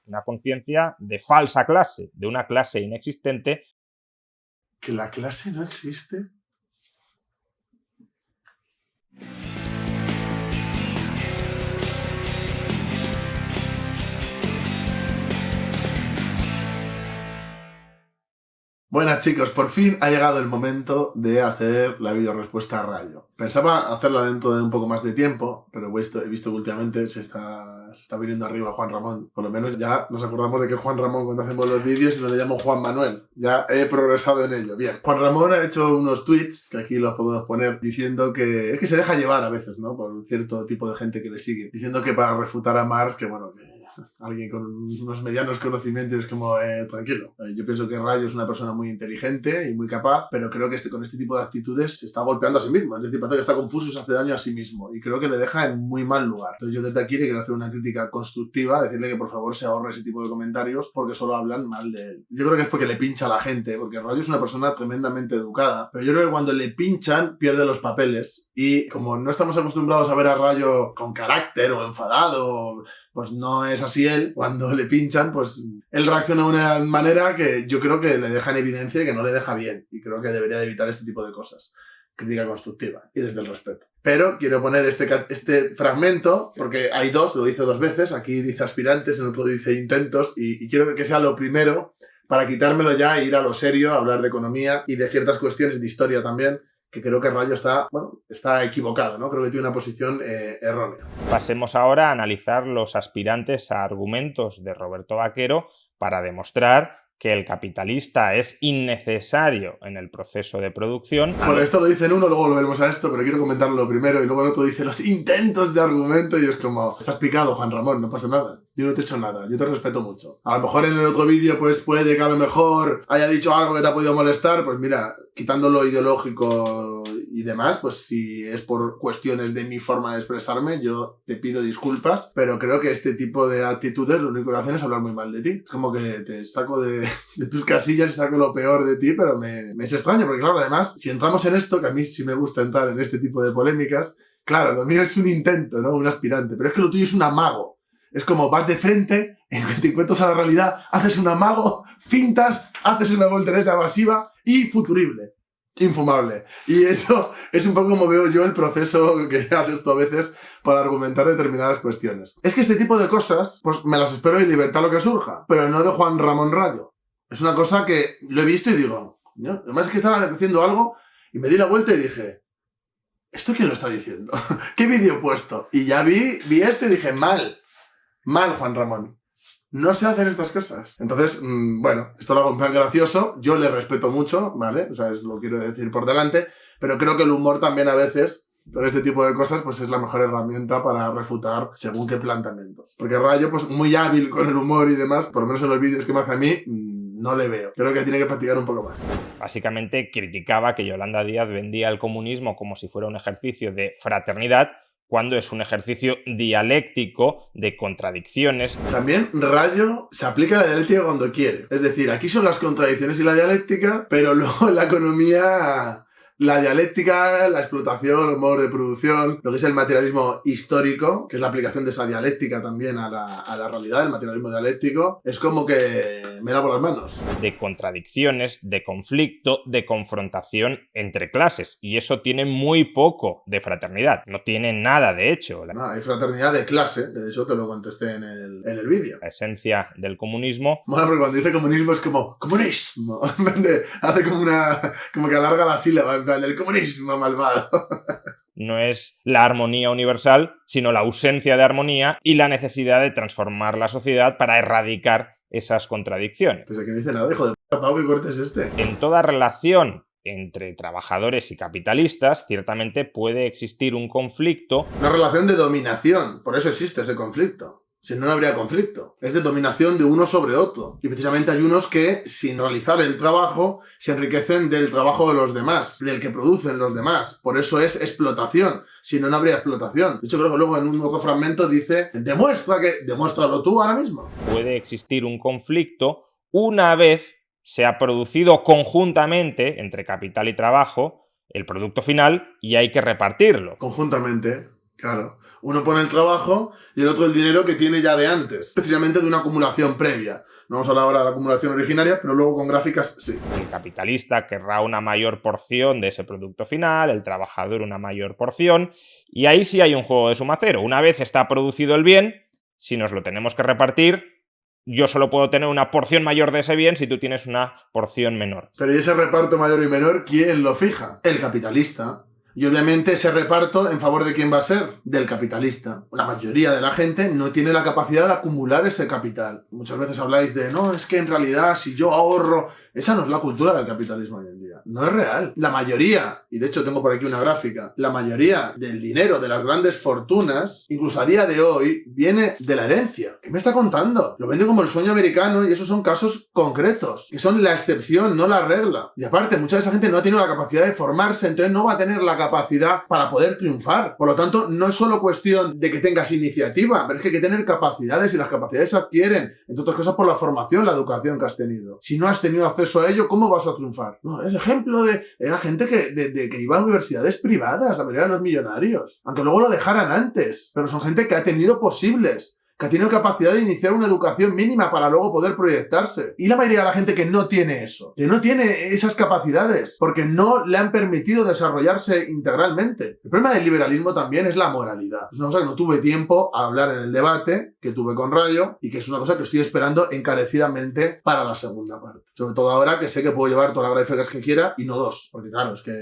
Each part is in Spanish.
una conciencia de falsa clase, de una clase inexistente. ¿Que la clase no existe? Buenas chicos, por fin ha llegado el momento de hacer la videorespuesta a Rayo. Pensaba hacerla dentro de un poco más de tiempo, pero he visto que últimamente se está viniendo arriba Juan Ramón. Por lo menos ya nos acordamos de que es Juan Ramón cuando hacemos los vídeos y no le llamo Juan Manuel. Ya he progresado en ello. Bien, Juan Ramón ha hecho unos tweets, que aquí los podemos poner, diciendo que es que se deja llevar a veces, ¿no? Por cierto tipo de gente que le sigue. Diciendo que para refutar a Marx, que bueno, que alguien con unos medianos conocimientos es como, tranquilo. Yo pienso que Rayo es una persona muy inteligente y muy capaz, pero creo que con este tipo de actitudes se está golpeando a sí mismo. Es decir, parece que está confuso y se hace daño a sí mismo. Y creo que le deja en muy mal lugar. Entonces yo desde aquí le quiero hacer una crítica constructiva, decirle que por favor se ahorre ese tipo de comentarios porque solo hablan mal de él. Yo creo que es porque le pincha a la gente, porque Rayo es una persona tremendamente educada, pero yo creo que cuando le pinchan pierde los papeles. Y como no estamos acostumbrados a ver a Rayo con carácter o enfadado, pues no es así él. Cuando le pinchan, pues él reacciona de una manera que yo creo que le deja en evidencia y que no le deja bien. Y creo que debería de evitar este tipo de cosas. Crítica constructiva y desde el respeto. Pero quiero poner este fragmento, porque hay dos, lo dice dos veces. Aquí dice aspirantes, en otro dice intentos. Y quiero que sea lo primero para quitármelo ya e ir a lo serio, a hablar de economía y de ciertas cuestiones de historia también, que creo que Rayo está equivocado, ¿no? Creo que tiene una posición errónea. Pasemos ahora a analizar los aspirantes a argumentos de Roberto Vaquero para demostrar que el capitalista es innecesario en el proceso de producción. Bueno, esto lo dice en uno, luego volveremos a esto, pero quiero comentarlo primero, y luego en otro dice los intentos de argumento, y es como, estás picado, Juan Ramón, no pasa nada. Yo no te he hecho nada, yo te respeto mucho. A lo mejor en el otro vídeo, pues puede que a lo mejor haya dicho algo que te ha podido molestar, pues mira, quitando lo ideológico y demás, pues si es por cuestiones de mi forma de expresarme, yo te pido disculpas, pero creo que este tipo de actitudes lo único que hacen es hablar muy mal de ti. Es como que te saco de tus casillas y saco lo peor de ti, pero me es extraño, porque claro, además, si entramos en esto, que a mí sí me gusta entrar en este tipo de polémicas, claro, lo mío es un intento, ¿no? Un aspirante, pero es que lo tuyo es un amago. Es como vas de frente, te encuentras a la realidad, haces un amago, fintas, haces una voltereta evasiva y futurible. Infumable. Y eso es un poco como veo yo el proceso que haces tú a veces para argumentar determinadas cuestiones. Es que este tipo de cosas, pues me las espero en libertad lo que surja, pero no de Juan Ramón Rayo. Es una cosa que lo he visto y digo, ¿no? Además es que estaba haciendo algo y me di la vuelta y dije, ¿esto quién lo está diciendo? ¿Qué vídeo he puesto? Y ya vi este y dije, mal, Juan Ramón. No se hacen estas cosas. Entonces, bueno, esto lo hago en plan gracioso. Yo le respeto mucho, ¿vale? O sea, lo quiero decir por delante. Pero creo que el humor también a veces, con este tipo de cosas, pues es la mejor herramienta para refutar según qué planteamientos. Porque Rayo, pues muy hábil con el humor y demás, por lo menos en los vídeos que me hace a mí, no le veo. Creo que tiene que practicar un poco más. Básicamente criticaba que Yolanda Díaz vendía el comunismo como si fuera un ejercicio de fraternidad, cuando es un ejercicio dialéctico de contradicciones. También Rayo se aplica la dialéctica cuando quiere. Es decir, aquí son las contradicciones y la dialéctica, pero luego en la economía, la dialéctica, la explotación, el modo de producción, lo que es el materialismo histórico, que es la aplicación de esa dialéctica también a la realidad, el materialismo dialéctico, es como que me lavo las manos. De contradicciones, de conflicto, de confrontación entre clases. Y eso tiene muy poco de fraternidad. No tiene nada, de hecho. No, hay fraternidad de clase, de hecho te lo contesté en el vídeo. La esencia del comunismo. Bueno, porque cuando dice comunismo es como comunismo. Hace como que alarga la sílaba, en plan del comunismo malvado. No es la armonía universal, sino la ausencia de armonía y la necesidad de transformar la sociedad para erradicar esas contradicciones. Pues aquí no dice nada, hijo de p***, Pau, ¿qué corte es este? En toda relación entre trabajadores y capitalistas, ciertamente puede existir un conflicto. Una relación de dominación, por eso existe ese conflicto. Si no, no habría conflicto. Es de dominación de uno sobre otro. Y precisamente hay unos que, sin realizar el trabajo, se enriquecen del trabajo de los demás, del que producen los demás. Por eso es explotación. Si no, no habría explotación. De hecho, creo que luego en un otro fragmento dice, demuéstralo tú ahora mismo. Puede existir un conflicto una vez se ha producido conjuntamente entre capital y trabajo el producto final y hay que repartirlo. Conjuntamente, claro. Uno pone el trabajo y el otro el dinero que tiene ya de antes, precisamente de una acumulación previa. No vamos a hablar ahora de la acumulación originaria, pero luego con gráficas sí. El capitalista querrá una mayor porción de ese producto final, el trabajador una mayor porción, y ahí sí hay un juego de suma cero. Una vez está producido el bien, si nos lo tenemos que repartir, yo solo puedo tener una porción mayor de ese bien si tú tienes una porción menor. Pero ¿y ese reparto mayor y menor quién lo fija? El capitalista. Y obviamente ese reparto, ¿en favor de quién va a ser? Del capitalista. La mayoría de la gente no tiene la capacidad de acumular ese capital. Muchas veces habláis de, no, es que en realidad si yo ahorro... Esa no es la cultura del capitalismo hoy en día. No es real. La mayoría, y de hecho tengo por aquí una gráfica, la mayoría del dinero de las grandes fortunas, incluso a día de hoy, viene de la herencia. ¿Qué me está contando? Lo vende como el sueño americano y esos son casos concretos, que son la excepción, no la regla. Y aparte, mucha de esa gente no ha tenido la capacidad de formarse, entonces no va a tener la capacidad para poder triunfar. Por lo tanto, no es solo cuestión de que tengas iniciativa, pero es que hay que tener capacidades y las capacidades se adquieren, entre otras cosas por la formación, la educación que has tenido. Si no has tenido acceso a ello, ¿cómo vas a triunfar? No, el ejemplo era gente que iba a universidades privadas, la mayoría de los millonarios, aunque luego lo dejaran antes, pero son gente que ha tenido posibles, que ha tenido capacidad de iniciar una educación mínima para luego poder proyectarse. Y la mayoría de la gente que no tiene eso, que no tiene esas capacidades, porque no le han permitido desarrollarse integralmente. El problema del liberalismo también es la moralidad. Es una cosa que no tuve tiempo a hablar en el debate que tuve con Rayo y que es una cosa que estoy esperando encarecidamente para la segunda parte. Sobre todo ahora que sé que puedo llevar todas las gráficas que quiera y no dos, porque claro, es que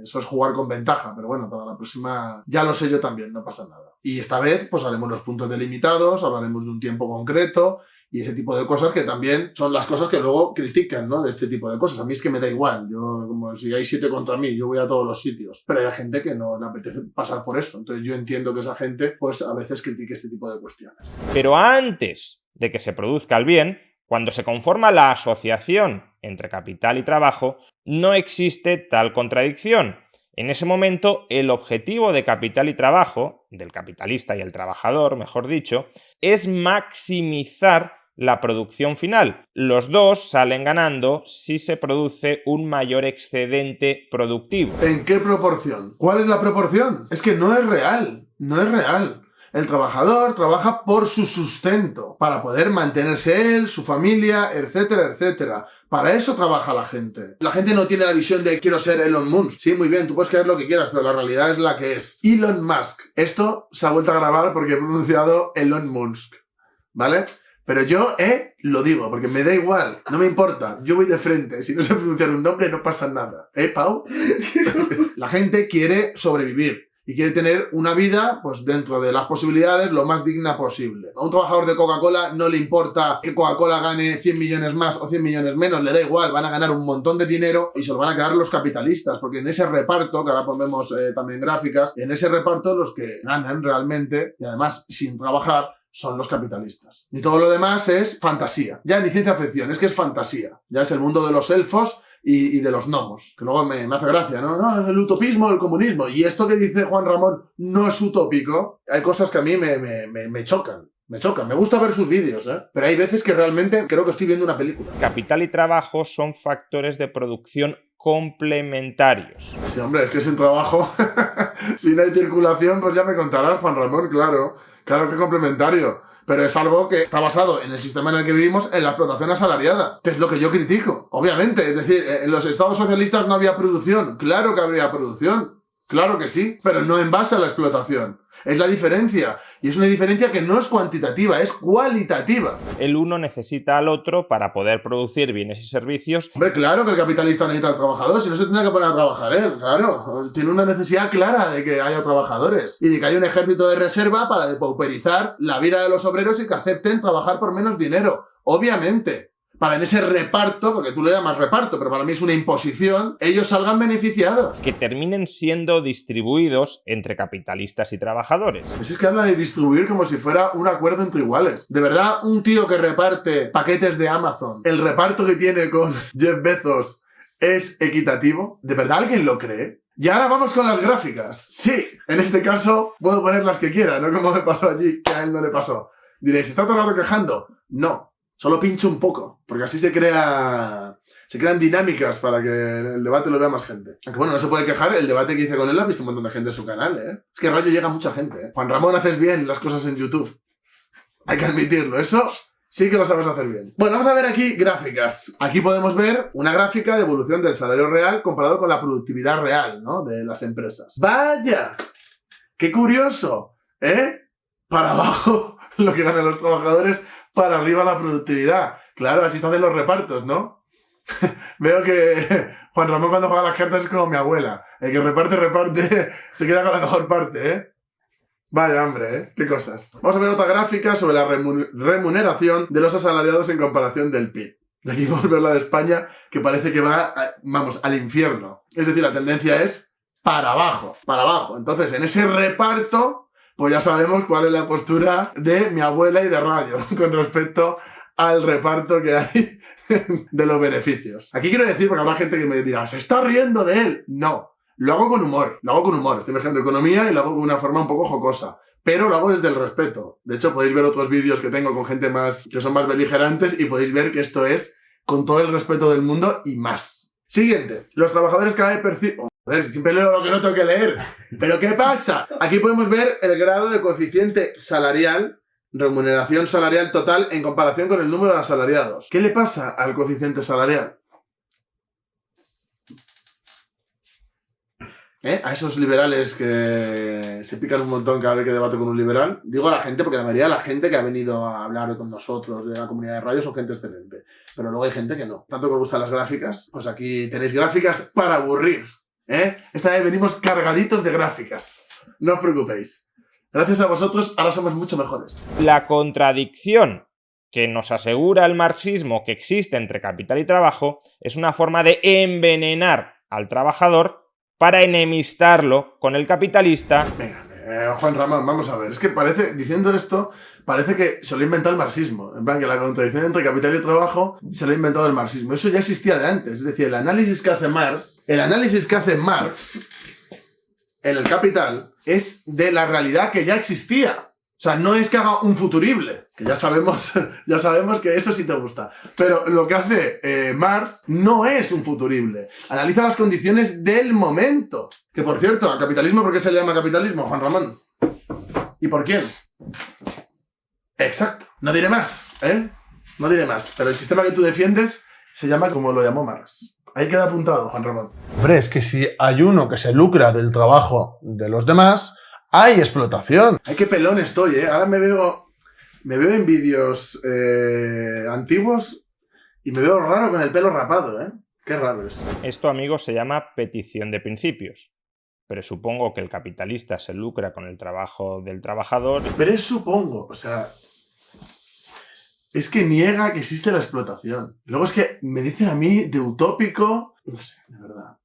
eso es jugar con ventaja, pero bueno, para la próxima ya lo sé yo también, no pasa nada. Y esta vez pues haremos los puntos delimitados, hablaremos de un tiempo concreto y ese tipo de cosas que también son las cosas que luego critican, ¿no? De este tipo de cosas. A mí es que me da igual, yo como si hay 7 contra mí, yo voy a todos los sitios. Pero hay gente que no le apetece pasar por eso, entonces yo entiendo que esa gente pues a veces critique este tipo de cuestiones. Pero antes de que se produzca el bien, cuando se conforma la asociación entre capital y trabajo, no existe tal contradicción. En ese momento, el objetivo de capital y trabajo, del capitalista y el trabajador, mejor dicho, es maximizar la producción final. Los dos salen ganando si se produce un mayor excedente productivo. ¿En qué proporción? ¿Cuál es la proporción? Es que no es real, no es real. El trabajador trabaja por su sustento, para poder mantenerse él, su familia, etcétera, etcétera. Para eso trabaja la gente. La gente no tiene la visión de quiero ser Elon Musk. Sí, muy bien, tú puedes creer lo que quieras, pero la realidad es la que es. Elon Musk. Esto se ha vuelto a grabar porque he pronunciado Elon Musk, ¿vale? Pero yo, lo digo, porque me da igual, no me importa, yo voy de frente, si no sé pronunciar un nombre no pasa nada. Pau? La gente quiere sobrevivir. Y quiere tener una vida, pues dentro de las posibilidades, lo más digna posible. A un trabajador de Coca-Cola no le importa que Coca-Cola gane 100 millones más o 100 millones menos, le da igual, van a ganar un montón de dinero y se lo van a quedar los capitalistas, porque en ese reparto, que ahora ponemos también gráficas, en ese reparto los que ganan realmente, y además sin trabajar, son los capitalistas. Y todo lo demás es fantasía. Ya ni ciencia ficción, es que es fantasía. Ya es el mundo de los elfos y de los gnomos, que luego me hace gracia, ¿no? No, el utopismo, el comunismo. Y esto que dice Juan Ramón no es utópico. Hay cosas que a mí me chocan. Me chocan. Me gusta ver sus vídeos, ¿eh? Pero hay veces que realmente creo que estoy viendo una película. Capital y trabajo son factores de producción complementarios. Sí, hombre, es que sin trabajo, si no hay circulación, pues ya me contarás, Juan Ramón, claro. Claro que complementario. Pero es algo que está basado en el sistema en el que vivimos, en la explotación asalariada, que es lo que yo critico, obviamente. Es decir, en los estados socialistas no había producción. Claro que habría producción. Claro que sí, pero no en base a la explotación. Es la diferencia. Y es una diferencia que no es cuantitativa, es cualitativa. El uno necesita al otro para poder producir bienes y servicios. Hombre, claro que el capitalista necesita al trabajador, si no se tendría que poner a trabajar él, claro. Tiene una necesidad clara de que haya trabajadores y de que haya un ejército de reserva para depauperizar la vida de los obreros y que acepten trabajar por menos dinero. Obviamente. Para en ese reparto, porque tú le llamas reparto, pero para mí es una imposición, ellos salgan beneficiados. Que terminen siendo distribuidos entre capitalistas y trabajadores. Es que habla de distribuir como si fuera un acuerdo entre iguales. De verdad, un tío que reparte paquetes de Amazon, el reparto que tiene con Jeff Bezos es equitativo. ¿De verdad alguien lo cree? Y ahora vamos con las gráficas. Sí, en este caso puedo poner las que quiera, no como me pasó allí, que a él no le pasó. Diréis, ¿está todo el rato quejando? No. Solo pincho un poco, porque así se crean dinámicas para que el debate lo vea más gente. Aunque bueno, no se puede quejar, el debate que hice con él lo ha visto un montón de gente en su canal, ¿eh? Es que Rayo llega a mucha gente, ¿eh? Juan Ramón, haces bien las cosas en YouTube. Hay que admitirlo, eso sí que lo sabes hacer bien. Bueno, vamos a ver aquí gráficas. Aquí podemos ver una gráfica de evolución del salario real comparado con la productividad real, ¿no? De las empresas. ¡Vaya! ¡Qué curioso! ¿Eh? Para abajo lo que ganan los trabajadores, para arriba la productividad. Claro, así se hacen los repartos, ¿no? Veo que Juan Ramón cuando juega las cartas es como mi abuela. El que reparte, se queda con la mejor parte, ¿eh? Vaya hombre, ¿eh? Qué cosas. Vamos a ver otra gráfica sobre la remuneración de los asalariados en comparación del PIB. Y aquí vamos a ver la de España, que parece que va, vamos, al infierno. Es decir, la tendencia es para abajo, para abajo. Entonces, en ese reparto, pues ya sabemos cuál es la postura de mi abuela y de Rayo con respecto al reparto que hay de los beneficios. Aquí quiero decir, porque habrá gente que me dirá, ¿se está riendo de él? No. Lo hago con humor, estoy mezclando economía y lo hago de una forma un poco jocosa, pero lo hago desde el respeto. De hecho, podéis ver otros vídeos que tengo con gente que son más beligerantes y podéis ver que esto es con todo el respeto del mundo y más. Siguiente, los trabajadores cada vez perciben... Joder, siempre leo lo que no tengo que leer. ¿Pero qué pasa? Aquí podemos ver el grado de coeficiente salarial, remuneración salarial total en comparación con el número de asalariados. ¿Qué le pasa al coeficiente salarial? A esos liberales que se pican un montón cada vez que debato con un liberal. Digo a la gente, porque la mayoría de la gente que ha venido a hablar con nosotros de la comunidad de Rayo son gente excelente. Pero luego hay gente que no. Tanto que os gustan las gráficas, pues aquí tenéis gráficas para aburrir. Esta vez venimos cargaditos de gráficas. No os preocupéis. Gracias a vosotros, ahora somos mucho mejores. La contradicción que nos asegura el marxismo que existe entre capital y trabajo es una forma de envenenar al trabajador para enemistarlo con el capitalista. Venga, Juan Ramón, vamos a ver. Es que parece, diciendo esto, parece que se lo ha inventado el marxismo. En plan, que la contradicción entre capital y trabajo se lo ha inventado el marxismo. Eso ya existía de antes. Es decir, el análisis que hace Marx en el Capital es de la realidad que ya existía. O sea, no es que haga un futurible, que ya sabemos que eso sí te gusta. Pero lo que hace Marx no es un futurible. Analiza las condiciones del momento. Que por cierto, al capitalismo, ¿por qué se le llama capitalismo, Juan Ramón? ¿Y por quién? Exacto. No diré más, ¿eh? No diré más. Pero el sistema que tú defiendes se llama como lo llamó Marx. Ahí queda apuntado, Juan Ramón. Hombre, es que si hay uno que se lucra del trabajo de los demás, hay explotación. Ay, qué pelón estoy, ¿eh? Ahora me veo en vídeos antiguos y me veo raro con el pelo rapado, ¿eh? Qué raro es. Esto, amigos, se llama petición de principios. Presupongo que el capitalista se lucra con el trabajo del trabajador. Presupongo, o sea... Es que niega que existe la explotación. Luego es que me dicen a mí de utópico... No sé, de verdad.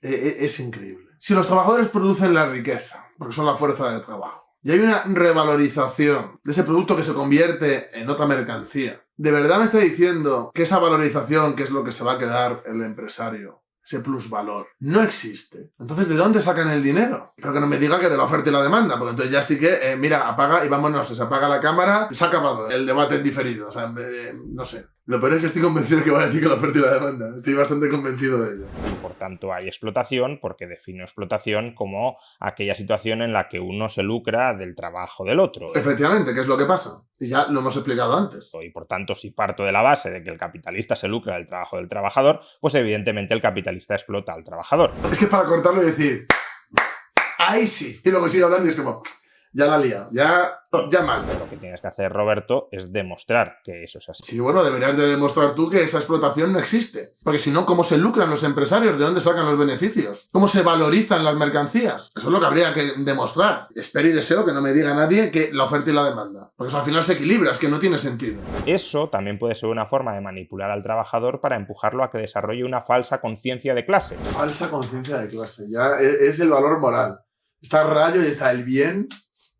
Es increíble. Si los trabajadores producen la riqueza, porque son la fuerza de trabajo, y hay una revalorización de ese producto que se convierte en otra mercancía, ¿de verdad me está diciendo que esa valorización, que es lo que se va a quedar el empresario, ese plusvalor, no existe? Entonces, ¿de dónde sacan el dinero? Pero que no me diga que de la oferta y la demanda, porque entonces ya sí que, mira, apaga y vámonos, se apaga la cámara, se ha acabado el debate en diferido, o sea, no sé. Lo peor es que estoy convencido de que va a decir que la oferta y la demanda. Estoy bastante convencido de ello. Y por tanto hay explotación, porque defino explotación como aquella situación en la que uno se lucra del trabajo del otro. Efectivamente, que es lo que pasa. Y ya lo hemos explicado antes. Y por tanto, si parto de la base de que el capitalista se lucra del trabajo del trabajador, pues evidentemente el capitalista explota al trabajador. Es que para cortarlo y decir, ¡ahí sí! Y luego sigue hablando y es como... Ya la lía, ya mal. Lo que tienes que hacer, Roberto, es demostrar que eso es así. Sí, bueno, deberías de demostrar tú que esa explotación no existe. Porque si no, ¿cómo se lucran los empresarios? ¿De dónde sacan los beneficios? ¿Cómo se valorizan las mercancías? Eso es lo que habría que demostrar. Espero y deseo que no me diga nadie que la oferta y la demanda. Porque eso al final se equilibra, es que no tiene sentido. Eso también puede ser una forma de manipular al trabajador para empujarlo a que desarrolle una falsa conciencia de clase. Falsa conciencia de clase. Ya es el valor moral. Está Rayo y está el bien,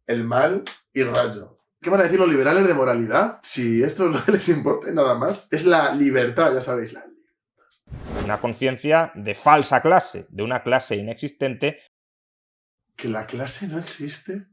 el mal y Rayo. ¿Qué van a decir los liberales de moralidad? Si esto no les importa nada más. Es la libertad, ya sabéis. Una conciencia de falsa clase, de una clase inexistente. ¿Que la clase no existe?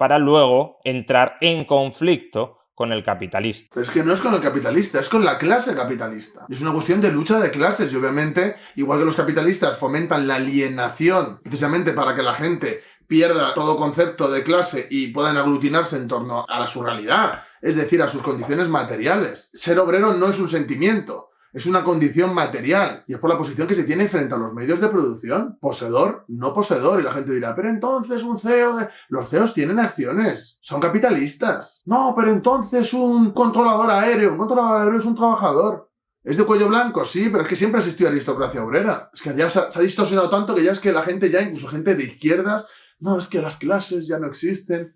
para luego entrar en conflicto con el capitalista. Pero es que no es con el capitalista, es con la clase capitalista. Es una cuestión de lucha de clases y obviamente, igual que los capitalistas fomentan la alienación precisamente para que la gente pierda todo concepto de clase y puedan aglutinarse en torno a su realidad, es decir, a sus condiciones materiales. Ser obrero no es un sentimiento, es una condición material y es por la posición que se tiene frente a los medios de producción. Poseedor, no poseedor. Y la gente dirá, pero entonces un CEO Los CEOs tienen acciones, son capitalistas. No, pero entonces un controlador aéreo es un trabajador. ¿Es de cuello blanco? Sí, pero es que siempre ha existido aristocracia obrera. Es que ya se ha distorsionado tanto que ya es que la gente ya, incluso gente de izquierdas, no, es que las clases ya no existen.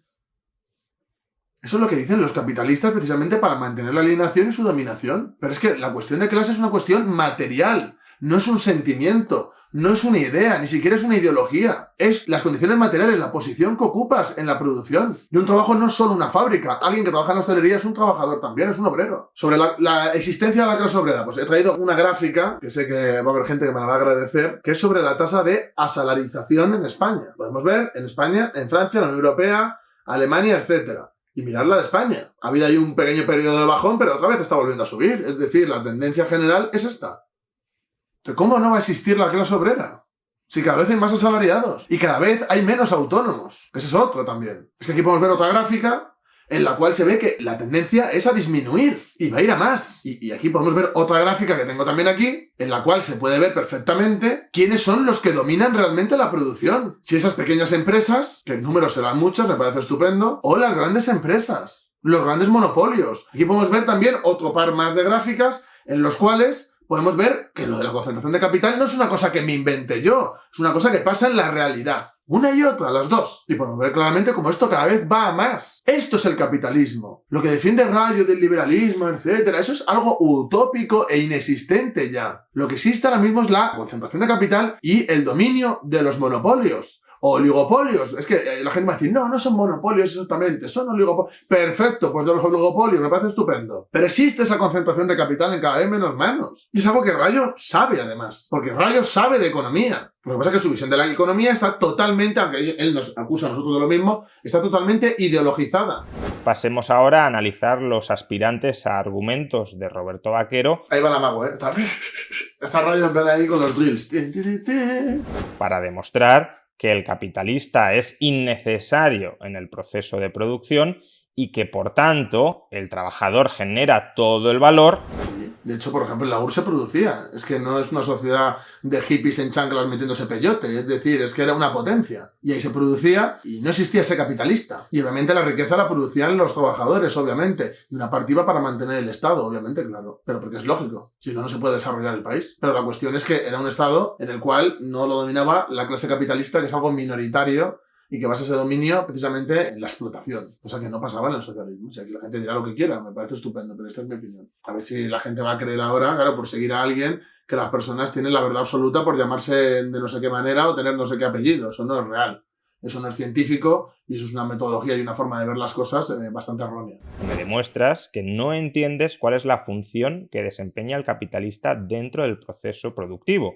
Eso es lo que dicen los capitalistas precisamente para mantener la alienación y su dominación. Pero es que la cuestión de clase es una cuestión material, no es un sentimiento, no es una idea, ni siquiera es una ideología. Es las condiciones materiales, la posición que ocupas en la producción. Y un trabajo no es solo una fábrica. Alguien que trabaja en la hostelería es un trabajador también, es un obrero. Sobre la existencia de la clase obrera, pues he traído una gráfica, que sé que va a haber gente que me la va a agradecer, que es sobre la tasa de asalarización en España. Podemos ver en España, en Francia, la Unión Europea, Alemania, etcétera. Y mirar la de España. Ha habido ahí un pequeño periodo de bajón, pero otra vez está volviendo a subir. Es decir, la tendencia general es esta. ¿Cómo no va a existir la clase obrera? Si cada vez hay más asalariados. Y cada vez hay menos autónomos. Ese es otro también. Es que aquí podemos ver otra gráfica en la cual se ve que la tendencia es a disminuir y va a ir a más. Y aquí podemos ver otra gráfica que tengo también aquí, en la cual se puede ver perfectamente quiénes son los que dominan realmente la producción. Si esas pequeñas empresas, que en números serán muchas, me parece estupendo, o las grandes empresas, los grandes monopolios. Aquí podemos ver también otro par más de gráficas en los cuales podemos ver que lo de la concentración de capital no es una cosa que me invente yo, es una cosa que pasa en la realidad. Una y otra, las dos. Y podemos ver claramente cómo esto cada vez va a más. Esto es el capitalismo. Lo que defiende Rayo del liberalismo, etcétera, eso es algo utópico e inexistente ya. Lo que existe ahora mismo es la concentración de capital y el dominio de los monopolios. Oligopolios. Es que la gente va a decir, no son monopolios exactamente, son oligopolios. Perfecto, pues de los oligopolios, me parece estupendo. Pero existe esa concentración de capital en cada vez menos manos. Y es algo que Rayo sabe además, porque Rayo sabe de economía. Lo que pasa es que su visión de la economía está totalmente, aunque él nos acusa a nosotros de lo mismo, está totalmente ideologizada. Pasemos ahora a analizar los aspirantes a argumentos de Roberto Vaquero. Ahí va la mago, Está Rayo en plan ahí con los drills. Para demostrar que el capitalista es innecesario en el proceso de producción y que, por tanto, el trabajador genera todo el valor. Sí. De hecho, por ejemplo, en la URSS se producía. Es que no es una sociedad de hippies en chanclas metiéndose peyote. Es decir, es que era una potencia. Y ahí se producía y no existía ese capitalista. Y obviamente la riqueza la producían los trabajadores, obviamente. Y una parte iba para mantener el Estado, obviamente, claro. Pero porque es lógico. Si no, no se puede desarrollar el país. Pero la cuestión es que era un Estado en el cual no lo dominaba la clase capitalista, que es algo minoritario, y que basa ese dominio precisamente en la explotación, cosa que no pasaba en el socialismo. O sea, que la gente dirá lo que quiera, me parece estupendo, pero esta es mi opinión. A ver si la gente va a creer ahora, claro, por seguir a alguien, que las personas tienen la verdad absoluta por llamarse de no sé qué manera o tener no sé qué apellido. Eso no es real. Eso no es científico y eso es una metodología y una forma de ver las cosas bastante errónea. Me demuestras que no entiendes cuál es la función que desempeña el capitalista dentro del proceso productivo.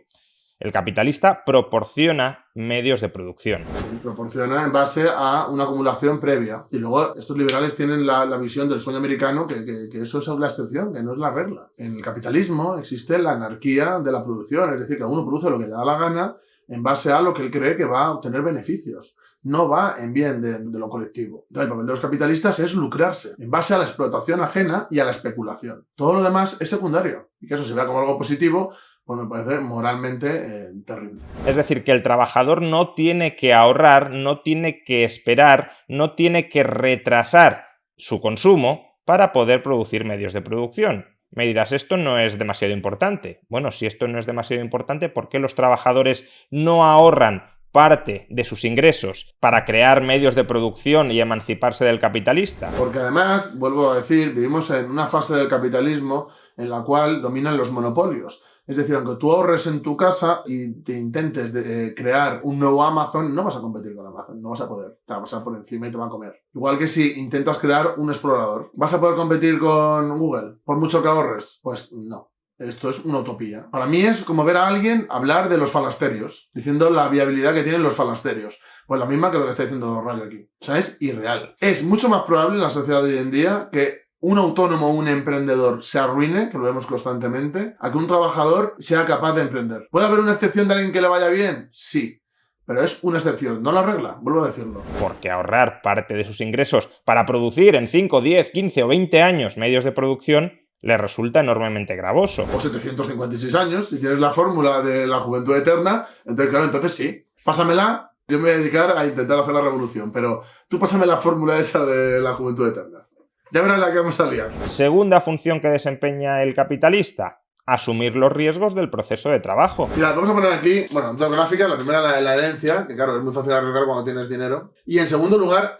El capitalista proporciona medios de producción. Sí, proporciona en base a una acumulación previa. Y luego estos liberales tienen la visión del sueño americano, que eso es la excepción, que no es la regla. En el capitalismo existe la anarquía de la producción, es decir, que uno produce lo que le da la gana en base a lo que él cree que va a obtener beneficios. No va en bien de lo colectivo. Entonces, el papel de los capitalistas es lucrarse en base a la explotación ajena y a la especulación. Todo lo demás es secundario. Y que eso se vea como algo positivo, pues me parece moralmente terrible. Es decir, que el trabajador no tiene que ahorrar, no tiene que esperar, no tiene que retrasar su consumo para poder producir medios de producción. Me dirás, esto no es demasiado importante. Bueno, si esto no es demasiado importante, ¿por qué los trabajadores no ahorran parte de sus ingresos para crear medios de producción y emanciparse del capitalista? Porque además, vuelvo a decir, vivimos en una fase del capitalismo en la cual dominan los monopolios. Es decir, aunque tú ahorres en tu casa y te intentes crear un nuevo Amazon, no vas a competir con Amazon, no vas a poder. Te va a pasar por encima y te va a comer. Igual que si intentas crear un explorador. ¿Vas a poder competir con Google por mucho que ahorres? Pues no. Esto es una utopía. Para mí es como ver a alguien hablar de los falasterios, diciendo la viabilidad que tienen los falasterios. Pues la misma que lo que está diciendo Rayo aquí. O sea, es irreal. Es mucho más probable en la sociedad de hoy en día que un autónomo o un emprendedor se arruine, que lo vemos constantemente, a que un trabajador sea capaz de emprender. ¿Puede haber una excepción de alguien que le vaya bien? Sí. Pero es una excepción, no la regla, vuelvo a decirlo. Porque ahorrar parte de sus ingresos para producir en 5, 10, 15 o 20 años medios de producción le resulta enormemente gravoso. O 756 años, si tienes la fórmula de la juventud eterna, entonces claro, entonces sí. Pásamela, yo me voy a dedicar a intentar hacer la revolución, pero tú pásame la fórmula esa de la juventud eterna. Ya verás la que vamos a liar. Segunda función que desempeña el capitalista: asumir los riesgos del proceso de trabajo. Mira, vamos a poner aquí, bueno, dos gráficas. La primera, la herencia, que claro, es muy fácil arriesgar cuando tienes dinero. Y en segundo lugar,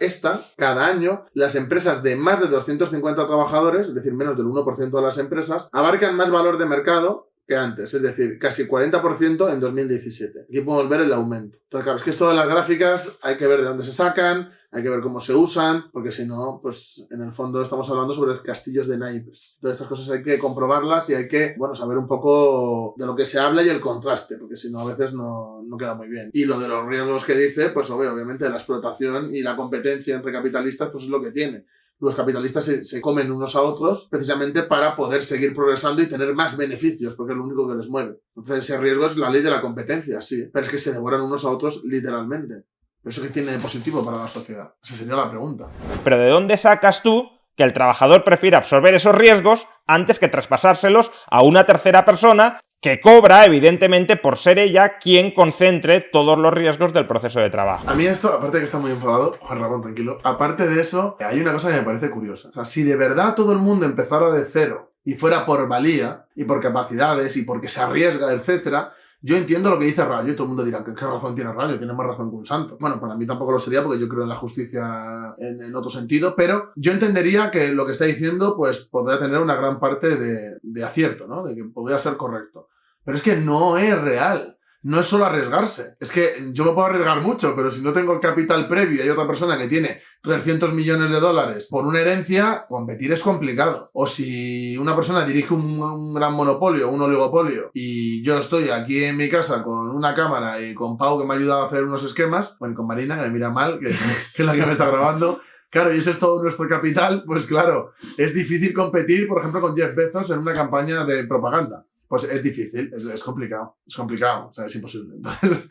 cada año, las empresas de más de 250 trabajadores, es decir, menos del 1% de las empresas, abarcan más valor de mercado que antes, es decir, casi 40% en 2017. Aquí podemos ver el aumento. Entonces, claro, es que esto de las gráficas hay que ver de dónde se sacan, hay que ver cómo se usan, porque si no, pues en el fondo estamos hablando sobre castillos de naipes. Todas estas cosas hay que comprobarlas y hay que, bueno, saber un poco de lo que se habla y el contraste, porque si no a veces no queda muy bien. Y lo de los riesgos que dice, pues obviamente la explotación y la competencia entre capitalistas, pues es lo que tiene. Los capitalistas se comen unos a otros precisamente para poder seguir progresando y tener más beneficios, porque es lo único que les mueve. Entonces ese riesgo es la ley de la competencia, sí, pero es que se devoran unos a otros literalmente. ¿Pero eso qué tiene de positivo para la sociedad? Esa sería la pregunta. Pero ¿de dónde sacas tú que el trabajador prefiere absorber esos riesgos antes que traspasárselos a una tercera persona que cobra, evidentemente, por ser ella quien concentre todos los riesgos del proceso de trabajo? A mí esto, aparte de que está muy enfadado, Juan Ramón, tranquilo, aparte de eso, hay una cosa que me parece curiosa. O sea, si de verdad todo el mundo empezara de cero y fuera por valía y por capacidades y porque se arriesga, etcétera, yo entiendo lo que dice Rayo y todo el mundo dirá, ¿qué razón tiene Rayo? Tiene más razón que un santo. Bueno, para mí tampoco lo sería porque yo creo en la justicia en otro sentido, pero yo entendería que lo que está diciendo pues podría tener una gran parte de acierto, ¿no? De que podría ser correcto. Pero es que no es real. No es solo arriesgarse. Es que yo me puedo arriesgar mucho, pero si no tengo capital previo y hay otra persona que tiene 300 millones de dólares por una herencia, competir es complicado. O si una persona dirige un gran monopolio, un oligopolio, y yo estoy aquí en mi casa con una cámara y con Pau que me ha ayudado a hacer unos esquemas, bueno, y con Marina que me mira mal, que es la que me está grabando. Claro, y ese es todo nuestro capital, pues claro, es difícil competir, por ejemplo, con Jeff Bezos en una campaña de propaganda. Pues es difícil, es complicado, o sea, es imposible. Entonces,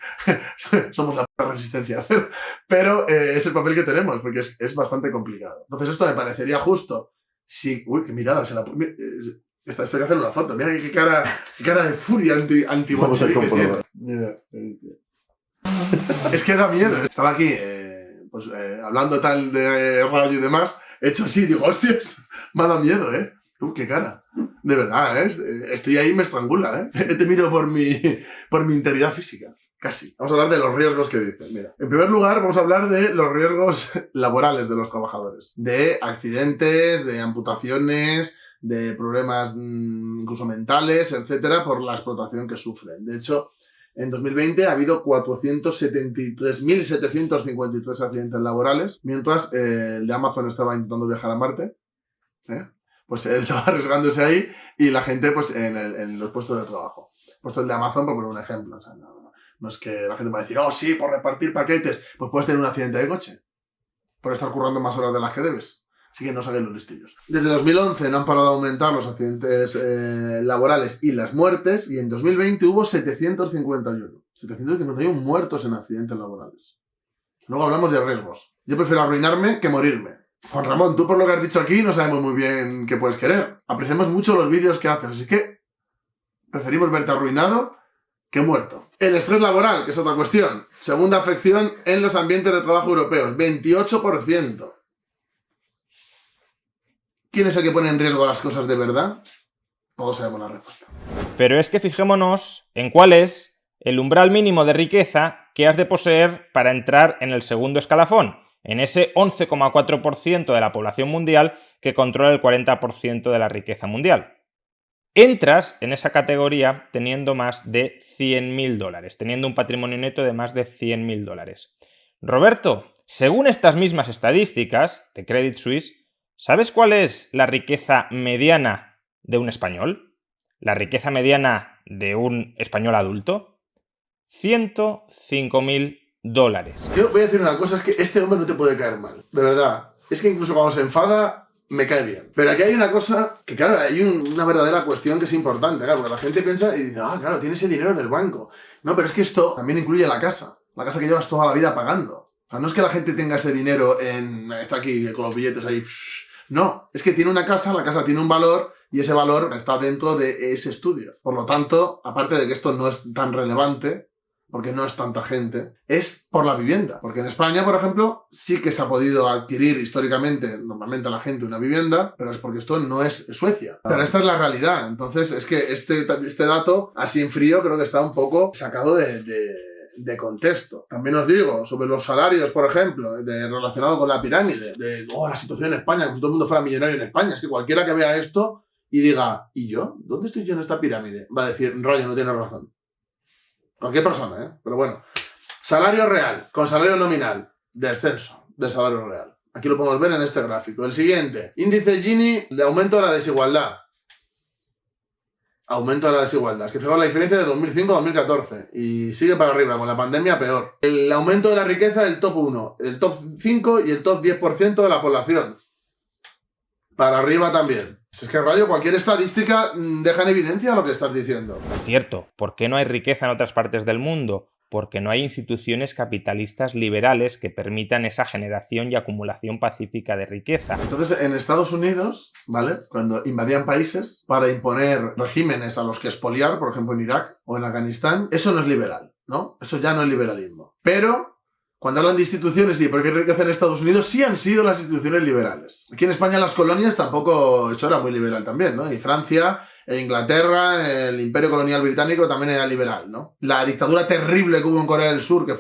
somos la resistencia, pero es el papel que tenemos, porque es bastante complicado. Entonces esto me parecería justo. Sí, uy, qué mirada, esto hay que hacer una foto, mira qué cara de furia anti-bolchevique que tiene. Es que da miedo. Estaba aquí, hablando tal de Rayo y demás, hecho así, digo, hostias, me ha dado miedo, qué cara. De verdad, estoy ahí y me estrangula, He temido por mi integridad física. Casi. Vamos a hablar de los riesgos que dicen. Mira, en primer lugar, vamos a hablar de los riesgos laborales de los trabajadores. De accidentes, de amputaciones, de problemas incluso mentales, etcétera, por la explotación que sufren. De hecho, en 2020 ha habido 473.753 accidentes laborales, mientras el de Amazon estaba intentando viajar a Marte. Pues él estaba arriesgándose ahí y la gente pues en los puestos de trabajo. Puesto el de Amazon por poner un ejemplo. O sea, no es que la gente va a decir, oh sí, por repartir paquetes. Pues puedes tener un accidente de coche por estar currando más horas de las que debes. Así que no salen los listillos. Desde 2011 no han parado de aumentar los accidentes laborales y las muertes, y en 2020 hubo 751 muertos en accidentes laborales. Luego hablamos de riesgos. Yo prefiero arruinarme que morirme. Juan Ramón, tú por lo que has dicho aquí no sabemos muy bien qué puedes querer. Apreciamos mucho los vídeos que haces, así que preferimos verte arruinado que muerto. El estrés laboral, que es otra cuestión. Segunda afección en los ambientes de trabajo europeos, 28%. ¿Quién es el que pone en riesgo las cosas de verdad? Todos sabemos la respuesta. Pero es que fijémonos en cuál es el umbral mínimo de riqueza que has de poseer para entrar en el segundo escalafón, en ese 11,4% de la población mundial que controla el 40% de la riqueza mundial. Entras en esa categoría teniendo más de $100.000, teniendo un patrimonio neto de más de $100.000. Roberto, según estas mismas estadísticas de Credit Suisse, ¿sabes cuál es la riqueza mediana de un español? La riqueza mediana de un español adulto, 105.000 dólares. Yo voy a decir una cosa, es que este hombre no te puede caer mal, de verdad. Es que incluso cuando se enfada, me cae bien. Pero aquí hay una cosa que, claro, hay una verdadera cuestión que es importante, claro, porque la gente piensa y dice, claro, tiene ese dinero en el banco. No, pero es que esto también incluye la casa que llevas toda la vida pagando. O sea, no es que la gente tenga ese dinero está aquí con los billetes ahí. No, es que tiene una casa, la casa tiene un valor y ese valor está dentro de ese estudio. Por lo tanto, aparte de que esto no es tan relevante, porque no es tanta gente, es por la vivienda. Porque en España, por ejemplo, sí que se ha podido adquirir históricamente, normalmente a la gente, una vivienda, pero es porque esto no es Suecia. Pero esta es la realidad. Entonces, es que este dato, así en frío, creo que está un poco sacado de contexto. También os digo, sobre los salarios, por ejemplo, relacionado con la pirámide, la situación en España, como si todo el mundo fuera millonario en España. Es que cualquiera que vea esto y diga, ¿y yo? ¿Dónde estoy yo en esta pirámide? Va a decir, Rayo, no tienes razón. Cualquier persona, ¿eh? Pero bueno. Salario real, con salario nominal, descenso del salario real. Aquí lo podemos ver en este gráfico. El siguiente, índice Gini de aumento de la desigualdad. Aumento de la desigualdad. Es que fijaos la diferencia de 2005 a 2014. Y sigue para arriba, con la pandemia peor. El aumento de la riqueza del top 1, el top 5 y el top 10% de la población. Para arriba también. Es que, Rayo, cualquier estadística deja en evidencia lo que estás diciendo. Es cierto. ¿Por qué no hay riqueza en otras partes del mundo? Porque no hay instituciones capitalistas liberales que permitan esa generación y acumulación pacífica de riqueza. Entonces, en Estados Unidos, ¿vale?, cuando invadían países para imponer regímenes a los que expoliar, por ejemplo en Irak o en Afganistán, eso no es liberal, ¿no? Eso ya no es liberalismo. Pero cuando hablan de instituciones y de por qué hay riqueza en Estados Unidos, sí han sido las instituciones liberales. Aquí en España las colonias tampoco, eso era muy liberal también, ¿no? Y Francia, e Inglaterra, el imperio colonial británico también era liberal, ¿no? La dictadura terrible que hubo en Corea del Sur, que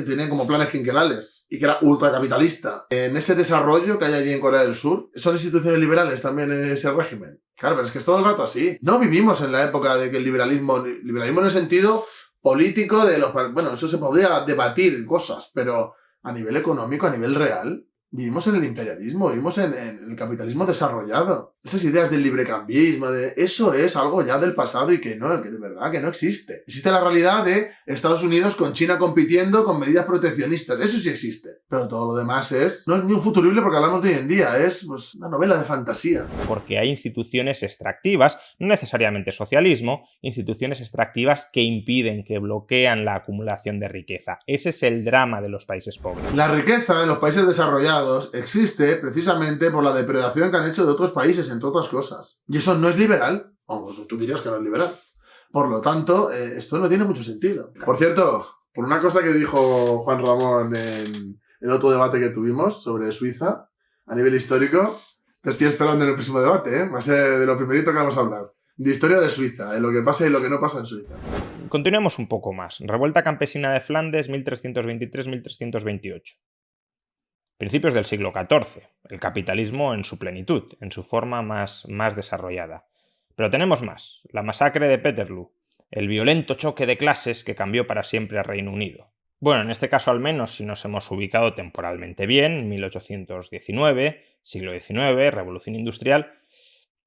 tenían como planes quinquenales y que era ultracapitalista. En ese desarrollo que hay allí en Corea del Sur, son instituciones liberales también en ese régimen. Claro, pero es que es todo el rato así. No vivimos en la época de que el liberalismo en el sentido político de los... Bueno, eso se podría debatir cosas, pero a nivel económico, a nivel real, vivimos en el imperialismo, vivimos en el capitalismo desarrollado. Esas ideas del librecambismo, eso es algo ya del pasado y que de verdad que no existe. Existe la realidad de Estados Unidos con China compitiendo con medidas proteccionistas. Eso sí existe. Pero todo lo demás no es ni un futurible porque hablamos de hoy en día, es pues, una novela de fantasía. Porque hay instituciones extractivas, no necesariamente socialismo, instituciones extractivas que impiden, que bloquean la acumulación de riqueza. Ese es el drama de los países pobres. La riqueza en los países desarrollados existe precisamente por la depredación que han hecho de otros países, entre otras cosas. Y eso no es liberal. Vamos, tú dirías que no es liberal. Por lo tanto, esto no tiene mucho sentido. Por cierto, por una cosa que dijo Juan Ramón en el otro debate que tuvimos sobre Suiza, a nivel histórico, te estoy esperando en el próximo debate, ¿eh? Va a ser de lo primerito que vamos a hablar. De historia de Suiza, de lo que pasa y lo que no pasa en Suiza. Continuemos un poco más. Revuelta campesina de Flandes, 1323-1328. Principios del siglo XIV, el capitalismo en su plenitud, en su forma más desarrollada. Pero tenemos más, la masacre de Peterloo, el violento choque de clases que cambió para siempre al Reino Unido. Bueno, en este caso al menos si nos hemos ubicado temporalmente bien, 1819, siglo XIX, Revolución Industrial.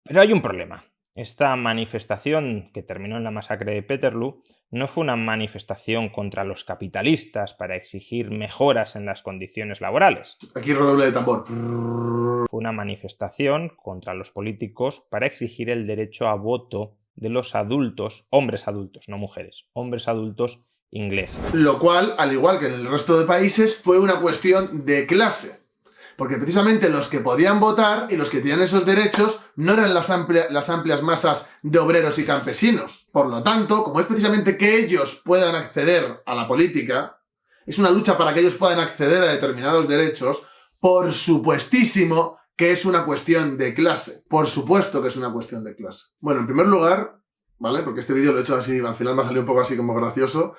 Pero hay un problema. Esta manifestación que terminó en la masacre de Peterloo no fue una manifestación contra los capitalistas para exigir mejoras en las condiciones laborales. Aquí redoble de tambor. Fue una manifestación contra los políticos para exigir el derecho a voto de los adultos, hombres adultos, no mujeres, hombres adultos ingleses. Lo cual, al igual que en el resto de países, fue una cuestión de clase. Porque precisamente los que podían votar y los que tenían esos derechos no eran las amplias masas de obreros y campesinos. Por lo tanto, como es precisamente que ellos puedan acceder a la política, es una lucha para que ellos puedan acceder a determinados derechos, por supuestísimo que es una cuestión de clase. Por supuesto que es una cuestión de clase. Bueno, en primer lugar, ¿vale? Porque este vídeo lo he hecho así, al final me ha salido un poco así como gracioso.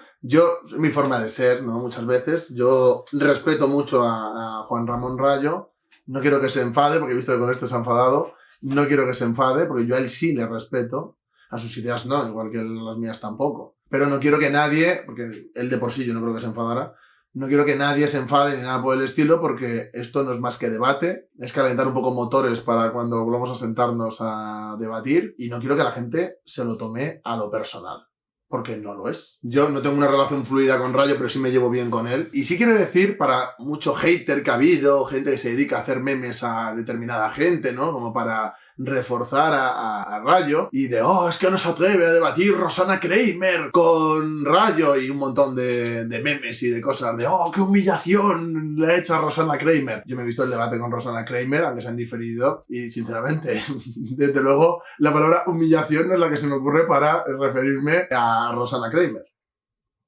Mi forma de ser, ¿no? Muchas veces. Yo respeto mucho a Juan Ramón Rayo. No quiero que se enfade, porque he visto que con esto se ha enfadado. No quiero que se enfade, porque yo a él sí le respeto. A sus ideas no, igual que las mías tampoco. Pero no quiero que nadie, porque él de por sí yo no creo que se enfadara, No quiero que nadie se enfade ni nada por el estilo, porque esto no es más que debate, es calentar un poco motores para cuando volvamos a sentarnos a debatir, y no quiero que la gente se lo tome a lo personal, porque no lo es. Yo no tengo una relación fluida con Rayo, pero sí me llevo bien con él. Y sí quiero decir, para mucho hater que ha habido, gente que se dedica a hacer memes a determinada gente, ¿no? Como para reforzar a Rayo, y de, es que no se atreve a debatir Rosanna Kramer con Rayo, y un montón de memes y de cosas de, qué humillación le ha hecho a Rosanna Kramer. Yo me he visto el debate con Rosanna Kramer, aunque se han diferido, y sinceramente, desde luego, la palabra humillación no es la que se me ocurre para referirme a Rosanna Kramer.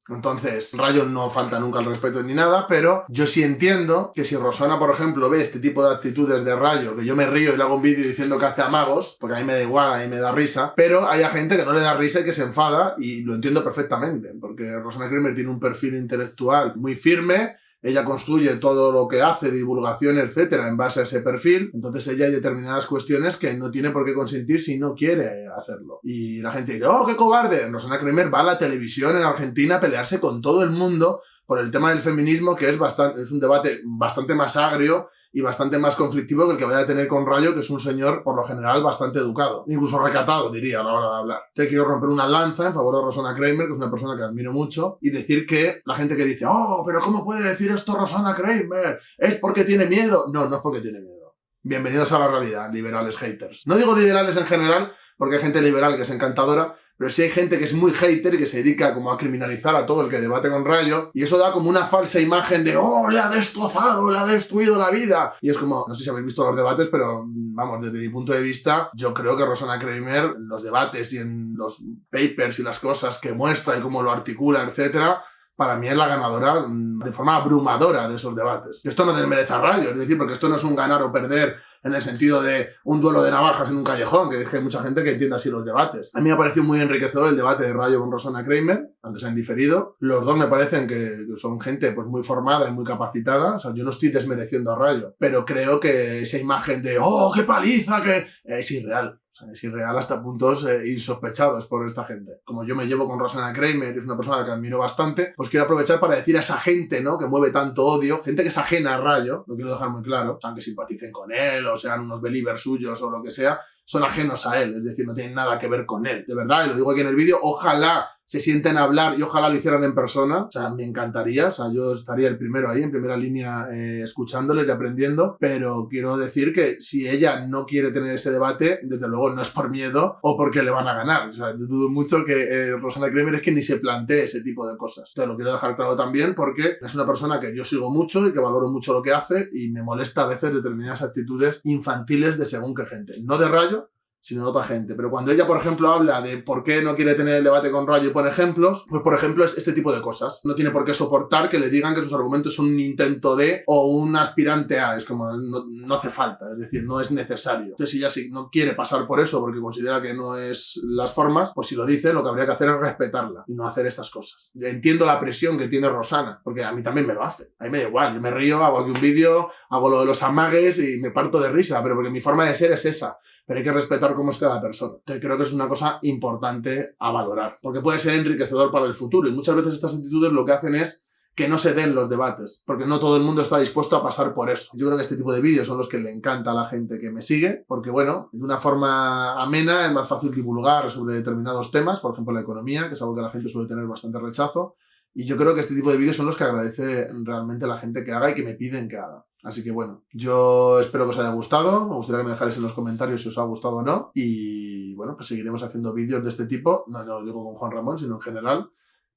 Entonces, Rayo no falta nunca al respeto ni nada, pero yo sí entiendo que si Rosanna, por ejemplo, ve este tipo de actitudes de Rayo, que yo me río y le hago un vídeo diciendo que hace amagos, porque a mí me da igual, a mí me da risa, pero hay gente que no le da risa y que se enfada, y lo entiendo perfectamente, porque Rosanna Kramer tiene un perfil intelectual muy firme. Ella construye todo lo que hace, divulgación, etcétera, en base a ese perfil. Entonces ella hay determinadas cuestiones que no tiene por qué consentir si no quiere hacerlo. Y la gente dice, ¡qué cobarde! Rosanna Kramer va a la televisión en Argentina a pelearse con todo el mundo por el tema del feminismo, que es un debate bastante más agrio y bastante más conflictivo que el que vaya a tener con Rayo, que es un señor, por lo general, bastante educado. Incluso recatado, diría, a la hora de hablar. Te quiero romper una lanza en favor de Rosanna Kramer, que es una persona que admiro mucho, y decir que la gente que dice, pero ¿cómo puede decir esto Rosanna Kramer? ¿Es porque tiene miedo? No, no es porque tiene miedo. Bienvenidos a la realidad, liberales haters. No digo liberales en general, porque hay gente liberal que es encantadora, pero sí hay gente que es muy hater y que se dedica como a criminalizar a todo el que debate con Rayo, y eso da como una falsa imagen de le ha destrozado, le ha destruido la vida. Y es como, no sé si habéis visto los debates, pero vamos, desde mi punto de vista, yo creo que Rosanna Kramer, en los debates y en los papers y las cosas que muestra y cómo lo articula, etcétera, para mí es la ganadora de forma abrumadora de esos debates. Esto no desmerece a Rayo, es decir, porque esto no es un ganar o perder en el sentido de un duelo de navajas en un callejón, que es que hay mucha gente que entiende así los debates. A mí me ha parecido muy enriquecedor el debate de Rayo con Rosanna Kramer, aunque se han diferido. Los dos me parecen que son gente pues muy formada y muy capacitada. O sea, yo no estoy desmereciendo a Rayo, pero creo que esa imagen de qué paliza, que es irreal. O sea, es irreal hasta puntos insospechados por esta gente. Como yo me llevo con Rosanna Kramer, es una persona a la que admiro bastante, pues quiero aprovechar para decir a esa gente, ¿no?, que mueve tanto odio, gente que es ajena a Rayo, lo quiero dejar muy claro, aunque simpaticen con él, o sean unos believers suyos o lo que sea, son ajenos a él, es decir, no tienen nada que ver con él. De verdad, y lo digo aquí en el vídeo, ojalá se sienten a hablar y ojalá lo hicieran en persona. O sea, me encantaría, o sea, yo estaría el primero ahí, en primera línea, escuchándoles y aprendiendo, pero quiero decir que si ella no quiere tener ese debate, desde luego no es por miedo o porque le van a ganar. O sea, yo dudo mucho que Rosanna Kramer es que ni se plantee ese tipo de cosas. Te lo quiero dejar claro también porque es una persona que yo sigo mucho y que valoro mucho lo que hace, y me molesta a veces determinadas actitudes infantiles de según qué gente. No de Rayo, sino de otra gente. Pero cuando ella, por ejemplo, habla de por qué no quiere tener el debate con Rayo y pone ejemplos, pues, por ejemplo, es este tipo de cosas. No tiene por qué soportar que le digan que sus argumentos son un intento de o un aspirante a. Es como, no hace falta, es decir, no es necesario. Entonces, si ella sí no quiere pasar por eso porque considera que no es las formas, pues si lo dice, lo que habría que hacer es respetarla y no hacer estas cosas. Entiendo la presión que tiene Rosanna, porque a mí también me lo hace. A mí me da igual, yo me río, hago aquí un vídeo, hago lo de los amagues y me parto de risa, pero porque mi forma de ser es esa. Pero hay que respetar cómo es cada persona. Entonces creo que es una cosa importante a valorar, porque puede ser enriquecedor para el futuro, y muchas veces estas actitudes lo que hacen es que no se den los debates, porque no todo el mundo está dispuesto a pasar por eso. Yo creo que este tipo de vídeos son los que le encanta a la gente que me sigue, porque bueno, de una forma amena es más fácil divulgar sobre determinados temas, por ejemplo la economía, que es algo que la gente suele tener bastante rechazo, y yo creo que este tipo de vídeos son los que agradece realmente la gente que haga y que me piden que haga. Así que bueno, yo espero que os haya gustado, me gustaría que me dejarais en los comentarios si os ha gustado o no, y bueno, pues seguiremos haciendo vídeos de este tipo, no lo digo con Juan Ramón, sino en general,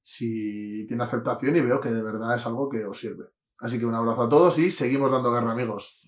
si tiene aceptación y veo que de verdad es algo que os sirve. Así que un abrazo a todos y seguimos dando guerra, amigos.